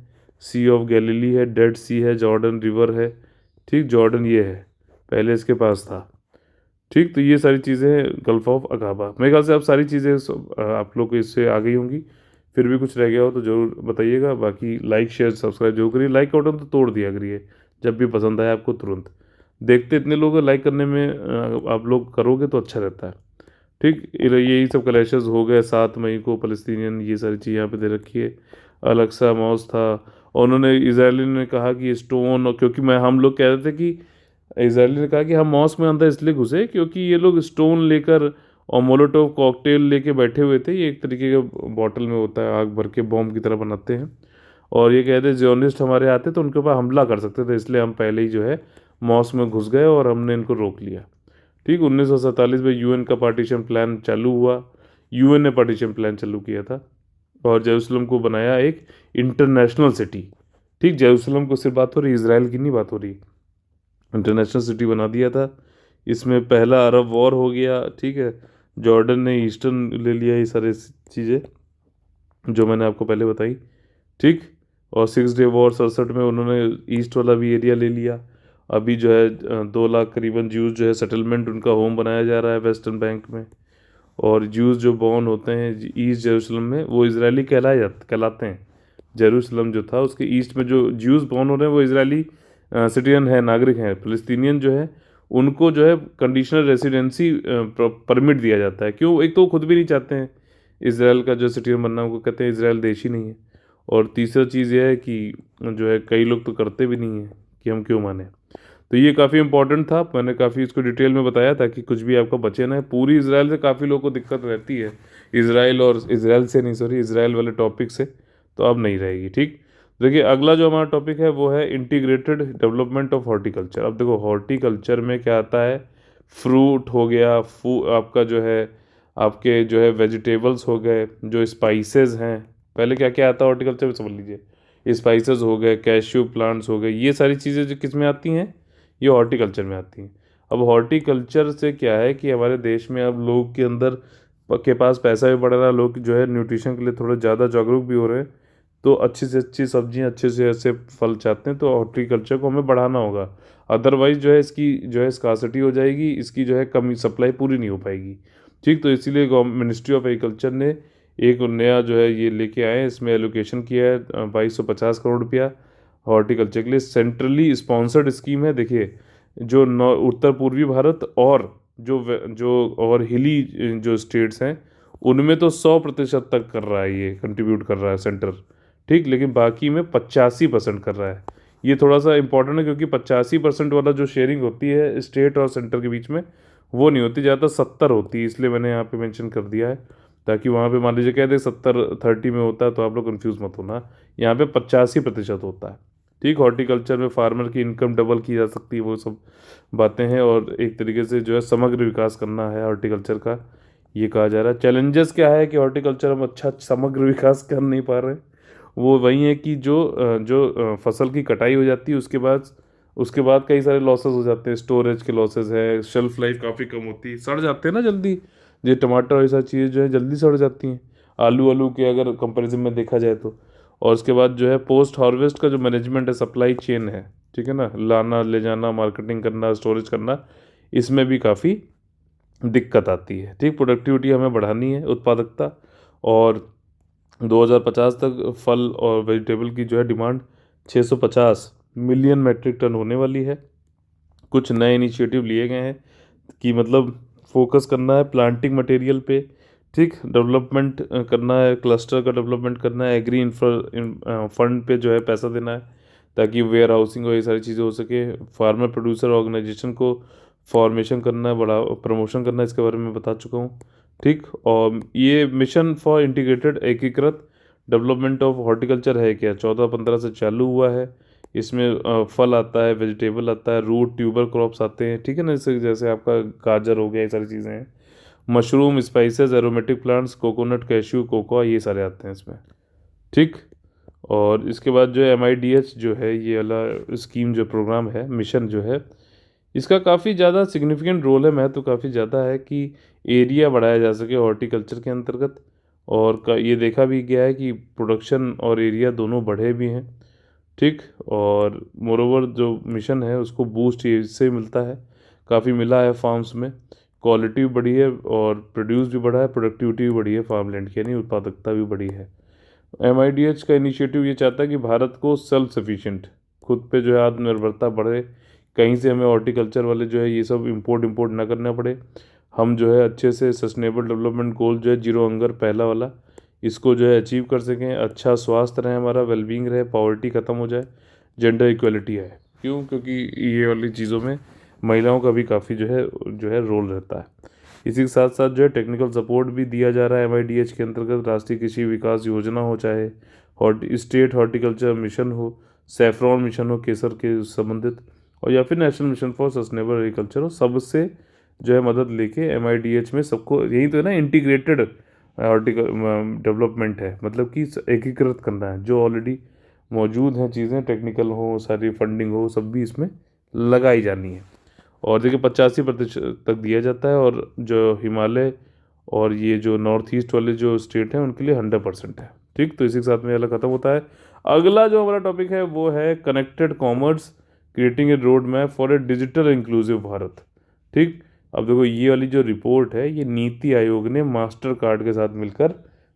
सी ऑफ गैलीली है, डेड सी है, जॉर्डन रिवर है, ठीक। जॉर्डन ये है, पहले इसके पास था, ठीक। तो ये सारी चीज़ें हैं गल्फ ऑफ अकाबा। मेरे ख्याल से अब सारी चीज़ें आप लोग को इससे आ गई होंगी। फिर भी कुछ रह गया हो तो ज़रूर बताइएगा। बाकी लाइक शेयर सब्सक्राइब जरूर करिए, लाइक का बटन तो तोड़ दिया करिए जब भी पसंद आए आपको तुरंत। देखते इतने लोग हैं, लाइक करने में आप लोग करोगे तो अच्छा रहता है, ठीक। यही सब क्लैशेस हो गए 7 मई को, फ़लस्तीनियन ये सारी चीज़ यहाँ पे दे रखी है। अल अक्सा मॉस्क था, और उन्होंने इसराइली ने कहा कि स्टोन, और क्योंकि हम लोग कह रहे थे कि इसराइली ने कहा कि हम मॉस्क में अंदर इसलिए घुसे क्योंकि ये लोग स्टोन लेकर और मोलोटोव कॉकटेल लेके बैठे हुए थे। ये एक तरीके का बॉटल में होता है, आग भर के बॉम्ब की तरह बनाते हैं, और ये कहते जियोनिस्ट हमारे आते तो उनके ऊपर हमला कर सकते थे, इसलिए हम पहले ही जो है मॉस्क में घुस गए और हमने इनको रोक लिया, ठीक। 1947 में यूएन का पार्टीशन प्लान चालू हुआ, यूएन ने पार्टीशन प्लान चालू किया था, और जेरूसलम को बनाया एक इंटरनेशनल सिटी, ठीक। जेरूसलम को सिर्फ बात हो रही, इसराइल की नहीं बात हो रही, इंटरनेशनल सिटी बना दिया था। इसमें पहला अरब वॉर हो गया, ठीक है। जॉर्डन ने ईस्टर्न ले लिया, ये सारे चीज़ें। जो मैंने आपको पहले बताई, ठीक। और 6 डे वॉर 67 में उन्होंने ईस्ट वाला भी एरिया ले लिया। अभी जो है 2 लाख करीबन ज्यूज जो है सेटलमेंट उनका होम बनाया जा रहा है वेस्टर्न बैंक में। और ज्यूज जो बॉर्न होते हैं ईस्ट जेरूसलम में, वो इजरायली कहलाते हैं। जेरूसलम जो था उसके ईस्ट में जो ज्यूज बॉर्न हो रहे हैं वो इजरायली सिटीजन है, नागरिक हैं। फिलिस्तीनियन जो है उनको जो है कंडीशनल रेसिडेंसी परमिट दिया जाता है। क्यों? एक तो वो खुद भी नहीं चाहते हैं इसराइल का जो सिटीजन बनना, उनको कहते हैं इसराइल देश ही नहीं है। और तीसरा चीज़ यह है कि जो है कई लोग तो करते भी नहीं हैं कि हम क्यों माने। तो ये काफ़ी इंपॉर्टेंट था, मैंने काफ़ी इसको डिटेल में बताया ताकि कुछ भी आपका बचे ना है। पूरी इसराइल से काफ़ी लोगों को दिक्कत रहती है, इसराइल और इसराइल से नहीं, सॉरी, इसराइल वाले टॉपिक से, तो अब नहीं रहेगी, ठीक। देखिए अगला जो हमारा टॉपिक है वो है इंटीग्रेटेड डेवलपमेंट ऑफ हॉर्टिकल्चर। अब देखो हॉर्टिकल्चर में क्या आता है, फ्रूट हो गया, आपका जो है आपके जो है वेजिटेबल्स हो गए, जो स्पाइसेस हैं। पहले क्या क्या आता है हॉर्टिकल्चर में, समझ लीजिए, स्पाइसेस हो गए, कैश्यू प्लांट्स हो गए, ये सारी चीज़ें जो किस में आती हैं, ये हॉर्टिकल्चर में आती हैं। अब हॉर्टिकल्चर से क्या है कि हमारे देश में अब लोग के अंदर के पास पैसा भी बढ़ रहा है, लोग जो है न्यूट्रिशन के लिए थोड़े ज़्यादा जागरूक भी हो रहे हैं, तो अच्छी से अच्छी सब्जियां, अच्छे से अच्छे फल चाहते हैं, तो हॉर्टिकल्चर को हमें बढ़ाना होगा। अदरवाइज जो है इसकी जो है स्कार्सिटी हो जाएगी, इसकी जो है कमी, सप्लाई पूरी नहीं हो पाएगी, ठीक। तो इसीलिए गवर्नमेंट मिनिस्ट्री ऑफ एग्रीकल्चर ने एक नया जो है ये लेके आए हैं, इसमें एलोकेशन किया है 2250 करोड़ रुपया हॉर्टिकल्चर के लिए। सेंट्रली स्पॉन्सर्ड स्कीम है। देखिए जो उत्तर पूर्वी भारत और जो और हिली जो स्टेट्स हैं उनमें तो 100% तक कर रहा है, ये कंट्रीब्यूट कर रहा है सेंटर, ठीक। लेकिन बाकी में 85% कर रहा है। ये थोड़ा सा इंपॉर्टेंट है क्योंकि 85% वाला जो शेयरिंग होती है स्टेट और सेंटर के बीच में, वो नहीं होती, ज़्यादातर 70 होती है। इसलिए मैंने यहाँ पे मेंशन कर दिया है ताकि वहाँ पे मान लीजिए कह दे 70-30 में होता है तो आप लोग कंफ्यूज मत होना। यहाँ पे 85% होता है, ठीक। हॉर्टिकल्चर में फार्मर की इनकम डबल की जा सकती है, वो सब बातें हैं। और एक तरीके से जो है समग्र विकास करना है हॉर्टिकल्चर का, ये कहा जा रहा है। चैलेंजेस क्या है कि हॉर्टिकल्चर हम अच्छा समग्र विकास कर नहीं पा रहे हैं। वो वही है कि जो फसल की कटाई हो जाती है उसके बाद कई सारे लॉसेस हो जाते हैं, स्टोरेज के लॉसेस है, शेल्फ लाइफ काफ़ी कम होती है, सड़ जाते हैं ना जल्दी। ये टमाटर और ऐसा चीज़ जो है जल्दी सड़ जाती हैं, आलू आलू के अगर कंपैरिजन में देखा जाए तो। और उसके बाद जो है पोस्ट हार्वेस्ट का जो मैनेजमेंट है, सप्लाई चेन है, ठीक है ना, लाना ले जाना, मार्केटिंग करना, स्टोरेज करना, इसमें भी काफ़ी दिक्कत आती है, ठीक। प्रोडक्टिविटी हमें बढ़ानी है, उत्पादकता। और 2050 तक फल और वेजिटेबल की जो है डिमांड 650 मिलियन मैट्रिक टन होने वाली है। कुछ नए इनिशिएटिव लिए गए हैं कि मतलब फोकस करना है प्लांटिंग मटेरियल पे, ठीक। डेवलपमेंट करना है, क्लस्टर का डेवलपमेंट करना है, एग्री इंफ्रा फंड पे जो है पैसा देना है ताकि वेयर हाउसिंग और ये सारी चीज़ें हो सके। फार्मर प्रोड्यूसर ऑर्गेनाइजेशन को फॉर्मेशन करना है, बड़ा प्रमोशन करना है, इसके बारे में बता चुका हूँ, ठीक। और ये मिशन फॉर इंटीग्रेटेड एकीकृत डेवलपमेंट ऑफ हॉर्टिकल्चर है क्या, 14-15 से चालू हुआ है। इसमें फल आता है, वेजिटेबल आता है, रूट ट्यूबर क्रॉप्स आते हैं, ठीक है ना, जैसे जैसे आपका गाजर हो गया, ये सारी चीज़ें हैं। Mushroom, spices, aromatic plants, coconut, cashew, cocoa, ये सारे आते हैं इसमें, ठीक। और इसके बाद जो है MIDH जो है ये वाला स्कीम जो प्रोग्राम है, मिशन जो है, इसका काफ़ी ज़्यादा सिग्निफिकेंट रोल है, महत्व काफ़ी ज़्यादा है कि एरिया बढ़ाया जा सके हॉर्टिकल्चर के अंतर्गत। और ये देखा भी गया है कि प्रोडक्शन और एरिया दोनों बढ़े भी हैं, ठीक। और मोरोवर जो मिशन है उसको बूस्ट इससे मिलता है, काफ़ी मिला है फार्म्स में, क्वालिटी भी बढ़ी है और प्रोड्यूस भी बढ़ा है, प्रोडक्टिविटी भी बढ़ी है फार्मलैंड की, यानी उत्पादकता भी बढ़ी है। MIDH का इनिशिएटिव ये चाहता है कि भारत को सेल्फ सफिशिएंट, खुद पे जो है आत्मनिर्भरता बढ़े, कहीं से हमें हॉर्टिकल्चर वाले जो है ये सब इंपोर्ट ना करना पड़े। हम जो है अच्छे से सस्टेनेबल डेवलपमेंट गोल जो है जीरो हंगर पहला वाला, इसको जो है अचीव कर सकें, अच्छा स्वास्थ्य रहे, हमारा वेलबींग रहे, पॉवर्टी ख़त्म हो जाए, जेंडर इक्वलिटी आए। क्यों? क्योंकि ये वाली चीज़ों में महिलाओं का भी काफ़ी जो है रोल रहता है। इसी के साथ साथ जो है टेक्निकल सपोर्ट भी दिया जा रहा है MIDH के अंतर्गत, राष्ट्रीय कृषि विकास योजना हो, चाहे स्टेट हॉर्टिकल्चर मिशन हो, सैफरॉन मिशन हो केसर के संबंधित, और या फिर national mission for sustainable agriculture हो, सबसे जो है मदद लेके MIDH में सबको, यही तो है ना इंटीग्रेटेड हॉर्टिकल डेवलपमेंट है, मतलब कि एकीकृत करना है, जो ऑलरेडी मौजूद हैं चीज़ें, टेक्निकल हो, सारी फंडिंग हो, सब भी इसमें लगाई जानी है। और देखिए 85% तक दिया जाता है, और जो हिमालय और ये जो नॉर्थ ईस्ट वाले जो स्टेट हैं उनके लिए 100% है। ठीक, तो इसी के साथ में वाला खत्म होता है। अगला जो हमारा टॉपिक है वो है connected commerce, creating a road map for a digital inclusive Bharat. ठीक, अब देखो ये वाली जो रिपोर्ट है ये नीति आयोग ने मास्टर कार्ड के साथ मिलकर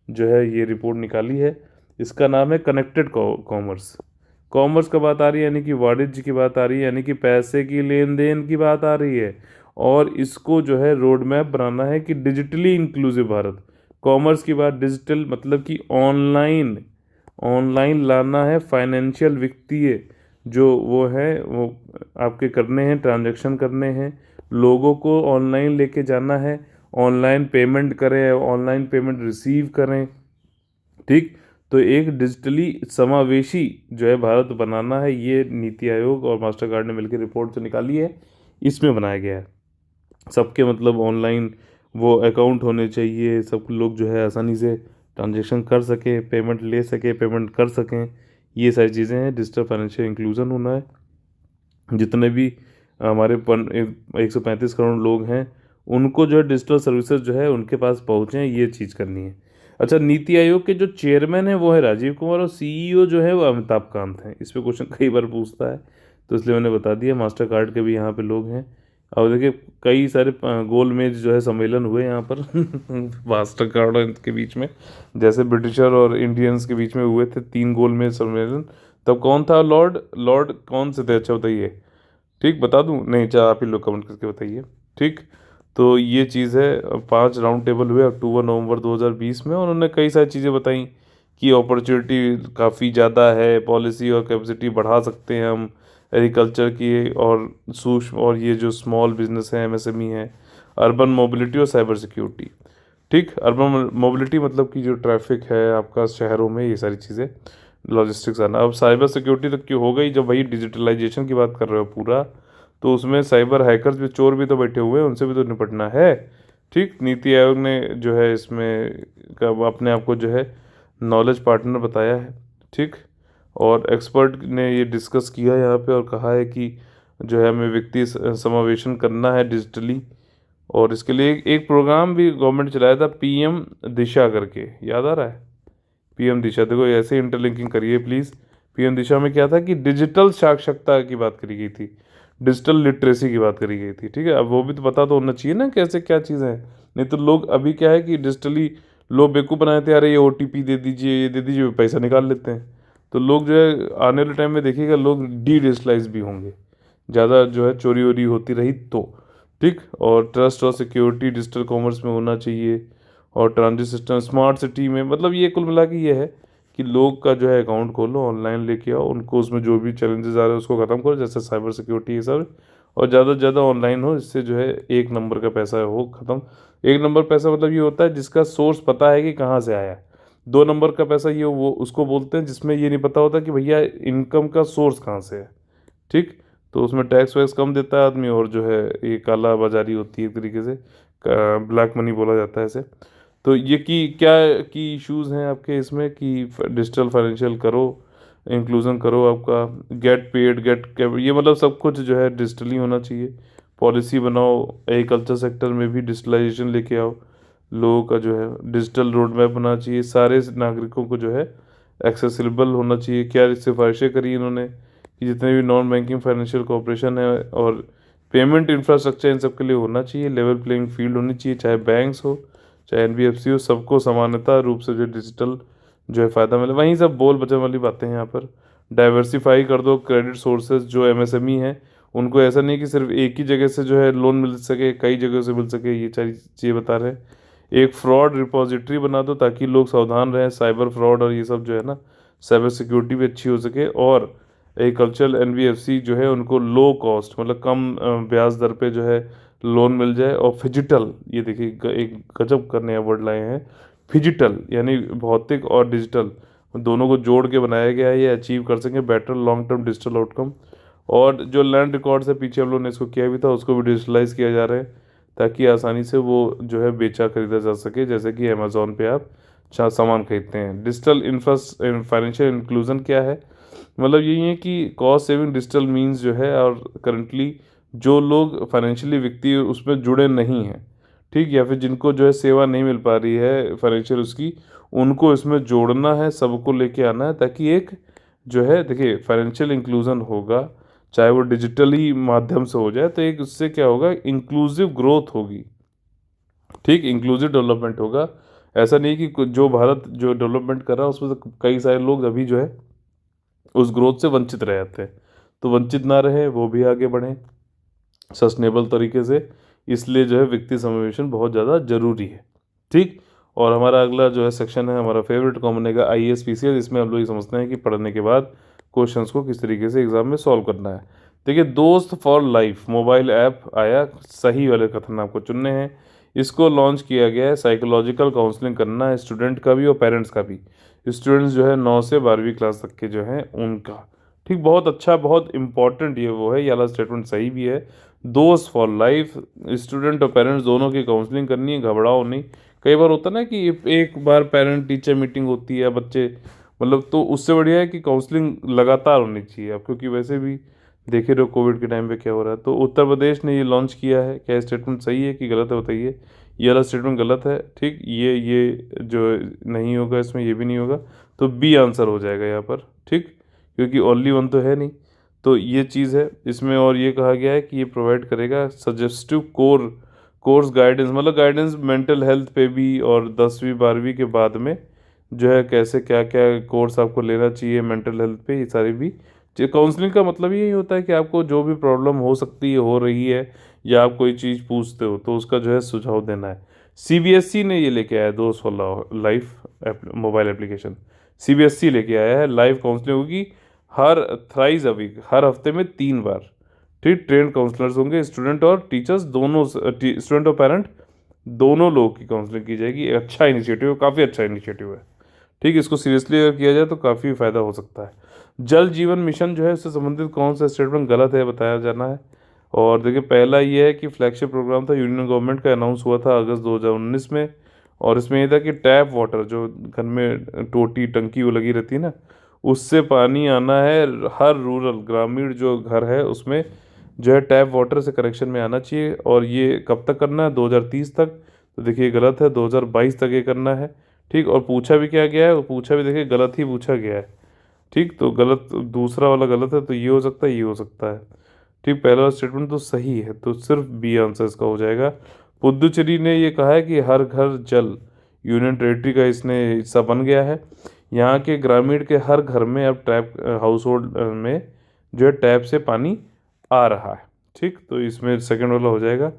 जो है ये रिपोर्ट निकाली है। इसका नाम है कनेक्टेड कॉमर्स। कॉमर्स का बात आ रही है यानी कि वाणिज्य की बात आ रही है, यानी कि पैसे की लेन देन की बात आ रही है। और इसको जो है रोड मैप बनाना है कि डिजिटली इंक्लूसिव भारत। कॉमर्स की बात डिजिटल मतलब कि ऑनलाइन, ऑनलाइन लाना है, फाइनेंशियल वित्तीय जो वो है वो आपके करने हैं, ट्रांजैक्शन करने हैं, लोगों को ऑनलाइन लेके जाना है, ऑनलाइन पेमेंट करें, ऑनलाइन पेमेंट रिसीव करें। ठीक, तो एक डिजिटली समावेशी जो है भारत बनाना है, ये नीति आयोग और मास्टर कार्ड ने मिलकर रिपोर्ट जो निकाली है इसमें बनाया गया है। सबके मतलब ऑनलाइन वो अकाउंट होने चाहिए, सब लोग जो है आसानी से ट्रांजेक्शन कर सके, पेमेंट ले सके, पेमेंट कर सकें, ये सारी चीज़ें हैं। डिजिटल फाइनेंशियल इंक्लूजन होना है। जितने भी हमारे 135 करोड़ लोग हैं उनको जो है डिजिटल सर्विसेज जो है उनके पास पहुँचें, ये चीज़ करनी है। अच्छा, नीति आयोग के जो चेयरमैन है वो है राजीव कुमार और सीईओ जो है वो अमिताभ कांत हैं। इस पे क्वेश्चन कई बार पूछता है तो इसलिए मैंने बता दिया। मास्टर कार्ड के भी यहाँ पे लोग हैं। और देखिए कई सारे गोल मेज जो है सम्मेलन हुए यहाँ पर मास्टर कार्ड के बीच में, जैसे ब्रिटिशर और इंडियंस के बीच में हुए थे 3 गोल मेज सम्मेलन। तब कौन था लॉर्ड, लॉर्ड कौन से थे, अच्छा बताइए। ठीक, बता दूं, नहीं चाहे आप ही लोग कमेंट करके बताइए। ठीक, तो ये चीज़ है। 5 राउंड टेबल हुए अक्टूबर नवंबर 2020 में, और उन्होंने कई सारी चीज़ें बताई कि अपॉर्चुनिटी काफ़ी ज़्यादा है, पॉलिसी और कैपेसिटी बढ़ा सकते हैं हम एग्रीकल्चर की, और सूक्ष्म और ये जो स्मॉल बिजनेस है, एमएसएमई है, अर्बन मोबिलिटी और साइबर सिक्योरिटी। ठीक, अर्बन मोबिलिटी मतलब कि जो ट्रैफिक है आपका शहरों में, ये सारी चीज़ें, लॉजिस्टिक्स आना। अब साइबर सिक्योरिटी तक की हो गई, जब वही डिजिटलाइजेशन की बात कर रहे हो पूरा, तो उसमें साइबर हैकर्स भी, चोर भी तो बैठे हुए हैं, उनसे भी तो निपटना है। ठीक, नीति आयोग ने जो है इसमें अपने आप को जो है नॉलेज पार्टनर बताया है। ठीक, और एक्सपर्ट ने ये डिस्कस किया यहाँ पे और कहा है कि जो है हमें वित्तीय समावेशन करना है डिजिटली। और इसके लिए एक प्रोग्राम भी गवर्नमेंट चलाया था, पीएम दिशा करके, याद आ रहा है? पीएम दिशा, देखो ऐसे इंटरलिंकिंग करिए प्लीज़। पीएम दिशा में क्या था कि डिजिटल साक्षरता की बात करी गई थी, डिजिटल लिटरेसी की बात करी गई थी। ठीक है, अब वो भी तो पता तो होना चाहिए ना कैसे क्या चीज़ें हैं। नहीं तो लोग अभी क्या है कि डिजिटली लोग बेवकूफ़ बनाए थे, अरे ये ओटीपी दे दीजिए, ये दे दीजिए, पैसा निकाल लेते हैं। तो लोग जो है आने वाले टाइम में देखिएगा लोग डी डिजिटलाइज भी होंगे, ज़्यादा जो है चोरी वोरी होती रही तो। ठीक, और ट्रस्ट और सिक्योरिटी डिजिटल कॉमर्स में होना चाहिए। और ट्रांजिट सिस्टम स्मार्ट सिटी में, मतलब ये कुल मिला के ये है कि लोग का जो है अकाउंट खोलो, ऑनलाइन लेके आओ, उनको उसमें जो भी चैलेंजेस आ रहे हैं उसको ख़त्म करो, जैसे साइबर सिक्योरिटी ये सब, और ज़्यादा से ज़्यादा ऑनलाइन हो, इससे जो है 1 नंबर का पैसा हो ख़त्म। 1 नंबर पैसा मतलब ये होता है जिसका सोर्स पता है कि कहाँ से आया। 2 नंबर का पैसा ये वो उसको बोलते हैं जिसमें ये नहीं पता होता कि भैया इनकम का सोर्स कहाँ से है। ठीक, तो उसमें टैक्स वैक्स कम देता है आदमी, और जो है ये काला बाजारी होती है एक तरीके से, ब्लैक मनी बोला जाता है इसे। तो ये की क्या की इश्यूज़ हैं आपके इसमें कि डिजिटल फाइनेंशियल करो, इंक्लूजन करो, आपका गेट पेड गेट ये मतलब सब कुछ जो है डिजिटली होना चाहिए। पॉलिसी बनाओ, एग्रीकल्चर सेक्टर में भी डिजिटलाइजेशन लेके आओ, लोगों का जो है डिजिटल रोड मैप बनना चाहिए, सारे नागरिकों को जो है एक्सेसिबल होना चाहिए। क्या सिफारिशें करी इन्होंने कि जितने भी नॉन बैंकिंग फाइनेंशियल कॉर्पोरेशन है और पेमेंट इंफ्रास्ट्रक्चर, इन सब के लिए होना चाहिए, लेवल प्लेइंग फील्ड होनी चाहिए, चाहे बैंक्स हो चाहे एनबीएफसी हो, सबको समानता रूप से जो डिजिटल जो है फ़ायदा मिले। वहीं सब बोल बचन वाली बातें हैं यहाँ पर। डाइवर्सिफाई कर दो क्रेडिट सोर्सेज, जो एमएसएमई है उनको ऐसा नहीं कि सिर्फ एक ही जगह से जो है लोन मिल सके, कई जगह से मिल सके, ये सारी चीज़ें बता रहे हैं। एक फ्रॉड रिपोजिटरी बना दो ताकि लोग सावधान रहें, साइबर फ्रॉड और ये सब जो है ना, साइबर सिक्योरिटी भी अच्छी हो सके। और एग्रीकल्चरल एनबीएफसी जो है उनको लो कॉस्ट मतलब कम ब्याज दर पे जो है लोन मिल जाए। और फिजिटल, ये देखिए एक गजब का नया वर्ड लाए हैं, फिजिटल यानी भौतिक और डिजिटल दोनों को जोड़ के बनाया गया है, ये अचीव कर सकें better long term digital outcome. और जो लैंड रिकॉर्ड से पीछे हम लोग ने इसको किया भी था उसको भी डिजिटलाइज किया जा रहा है ताकि आसानी से वो जो है बेचा खरीदा जा सके, जैसे कि अमेज़ॉन पे आप सामान खरीदते हैं। डिजिटल फाइनेंशियल इंक्लूजन क्या है, मतलब यही है कि कॉस्ट सेविंग डिजिटल मीन्स जो है, और करंटली जो लोग फाइनेंशियली वित्तीय उसमें जुड़े नहीं हैं, ठीक, या फिर जिनको जो है सेवा नहीं मिल पा रही है फाइनेंशियल उसकी, उनको इसमें जोड़ना है, सबको लेके आना है, ताकि एक जो है देखिए फाइनेंशियल इंक्लूजन होगा, चाहे वो डिजिटली माध्यम से हो जाए, तो एक उससे क्या होगा, इंक्लूसिव ग्रोथ होगी। ठीक, इंक्लूसिव डेवलपमेंट होगा। ऐसा नहीं कि जो भारत जो डेवलपमेंट कर रहा है उसमें से कई सारे लोग अभी जो है उस ग्रोथ से वंचित रह जाते हैं। तो वंचित ना रहे, वो भी आगे बढ़ें सस्टेनेबल तरीके से। इसलिए जो है वित्तीय समावेशन बहुत ज़्यादा जरूरी है। ठीक, और हमारा अगला जो है सेक्शन है हमारा फेवरेट कॉमन है IAS PCS। इसमें हम लोग ये समझते हैं कि पढ़ने के बाद क्वेश्चंस को किस तरीके से एग्जाम में सॉल्व करना है। देखिए, दोस्त फॉर लाइफ मोबाइल ऐप आया, सही वाले कथन आपको चुनने हैं। इसको लॉन्च किया गया है, साइकोलॉजिकल काउंसलिंग करना है स्टूडेंट का भी और पेरेंट्स का भी। स्टूडेंट्स जो है 9 से 12वीं क्लास तक के जो हैं उनका। ठीक, बहुत अच्छा, बहुत इंपॉर्टेंट ये वो है, ये वाला स्टेटमेंट सही भी है। दोस्त फॉर लाइफ, स्टूडेंट और पेरेंट्स दोनों की काउंसलिंग करनी है, घबराओ नहीं। कई बार होता है ना कि एक बार पेरेंट टीचर मीटिंग होती है बच्चे, मतलब तो उससे बढ़िया है कि काउंसलिंग लगातार होनी चाहिए अब, क्योंकि वैसे भी देखे रहो कोविड के टाइम पे क्या हो रहा है। तो उत्तर प्रदेश ने ये लॉन्च किया है, क्या स्टेटमेंट सही है कि गलत है बताइए। ये वाला स्टेटमेंट गलत है। ठीक, ये जो नहीं होगा इसमें, ये भी नहीं होगा, तो बी आंसर हो जाएगा यहाँ पर। ठीक, क्योंकि ओनली वन तो है नहीं, तो ये चीज़ है इसमें। और ये कहा गया है कि ये प्रोवाइड करेगा सजेस्टिव कोर्स गाइडेंस, मतलब गाइडेंस मेंटल हेल्थ पे भी, और 10वीं 12वीं के बाद में जो है कैसे क्या क्या कोर्स आपको लेना चाहिए मेंटल हेल्थ पे, ये सारी भी। काउंसलिंग का मतलब यही होता है कि आपको जो भी प्रॉब्लम हो सकती है, हो रही है, या आप कोई चीज़ पूछते हो तो उसका जो है सुझाव देना है। CBSE ने ये लेके आया दोस्त for life mobile application. CBSE लेके आया है, लाइव काउंसलिंग होगी हर थ्राइस अ वीक, हर हफ्ते में 3 बार। ठीक, ट्रेन काउंसलर्स होंगे, स्टूडेंट और टीचर्स दोनों, स्टूडेंट और पेरेंट दोनों लोगों की काउंसलिंग की जाएगी। एक अच्छा इनिशिएटिव, काफ़ी अच्छा इनिशिएटिव है। ठीक, इसको सीरियसली अगर किया जाए तो काफ़ी फायदा हो सकता है। जल जीवन मिशन जो है उससे संबंधित कौन सा स्टेटमेंट गलत है बताया जाना है। और देखिए, पहला ये है कि फ्लैगशिप प्रोग्राम था, यूनियन गवर्नमेंट का अनाउंस हुआ था अगस्त 2019 में। और इसमें ये था कि टैप वाटर जो घर में टोटी टंकी वो लगी रहती है ना, उससे पानी आना है, हर रूरल ग्रामीण जो घर है उसमें जो है टैप वाटर से कनेक्शन में आना चाहिए। और ये कब तक करना है, 2030 तक। तो देखिए गलत है, 2022 तक ये करना है। ठीक, और पूछा भी क्या गया है, वो पूछा भी देखिए गलत ही पूछा गया है। ठीक, तो गलत, दूसरा वाला गलत है, तो ये हो सकता है, ये हो सकता है। ठीक, पहला स्टेटमेंट तो सही है, तो सिर्फ बी आंसर इसका हो जाएगा। पुदुचेरी ने ये कहा है कि हर घर जल, यूनियन टेरिटरी का इसने हिस्सा बन गया है। यहाँ के ग्रामीण के हर घर में अब टैप, हाउस होल्ड में जो है टैप से पानी आ रहा है। ठीक, तो इसमें सेकंड वाला हो जाएगा।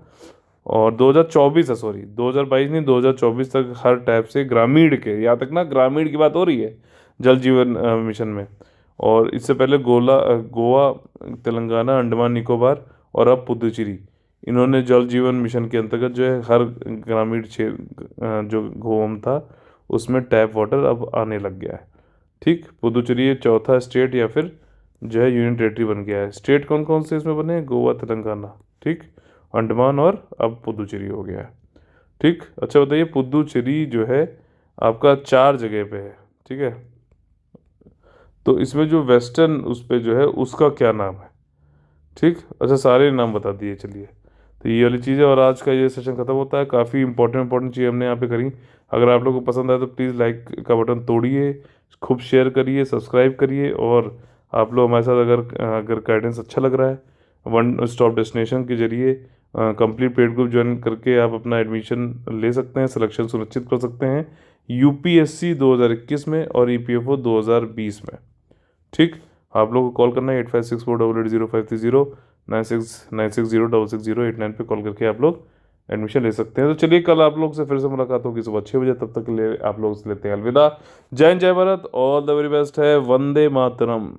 और 2024 है, सॉरी 2022 नहीं, 2024 तक हर टैप से ग्रामीण के, यहाँ तक ना ग्रामीण की बात हो रही है जल जीवन मिशन में। और इससे पहले गोवा, तेलंगाना, अंडमान निकोबार और अब पुदुचेरी, इन्होंने जल जीवन मिशन के अंतर्गत जो है हर ग्रामीण क्षेत्र जो गोवम था उसमें टैप वाटर अब आने लग गया है। ठीक, पुदुचेरी ये चौथा स्टेट या फिर जो है यूनियन टेरिटरी बन गया है। स्टेट कौन कौन से इसमें बने हैं, गोवा, तेलंगाना, ठीक, अंडमान और अब पुदुचेरी हो गया है। ठीक, अच्छा बताइए, पुदुचेरी जो है आपका 4 जगह पे है। ठीक है, तो इसमें जो वेस्टर्न उस पे जो है उसका क्या नाम है। ठीक, अच्छा सारे नाम बता दिए, चलिए। तो ये वाली चीज़ है, और आज का ये सेशन खत्म होता है। काफ़ी इंपॉर्टेंट चीज़ हमने यहाँ पे करी। अगर आप लोगों को पसंद आए तो प्लीज़ लाइक का बटन तोड़िए, खूब शेयर करिए, सब्सक्राइब करिए। और आप लोग हमारे साथ अगर अगर गाइडेंस अच्छा लग रहा है, वन स्टॉप डेस्टिनेशन के जरिए कंप्लीट पेड ग्रुप ज्वाइन करके आप अपना एडमिशन ले सकते हैं, सिलेक्शन सुनिश्चित कर सकते हैं UPSC 2021 में और EPFO 2020 में। ठीक, आप लोगों को कॉल करना है 8564880530, 9696060869 पे कॉल करके आप लोग एडमिशन ले सकते हैं। तो चलिए, कल आप लोग से फिर से मुलाकात होगी सुबह 6 बजे। तब तक के लिए आप लोग से लेते हैं अलविदा। जय हिंद, जय Bharat, all the very best है, वंदे मातरम।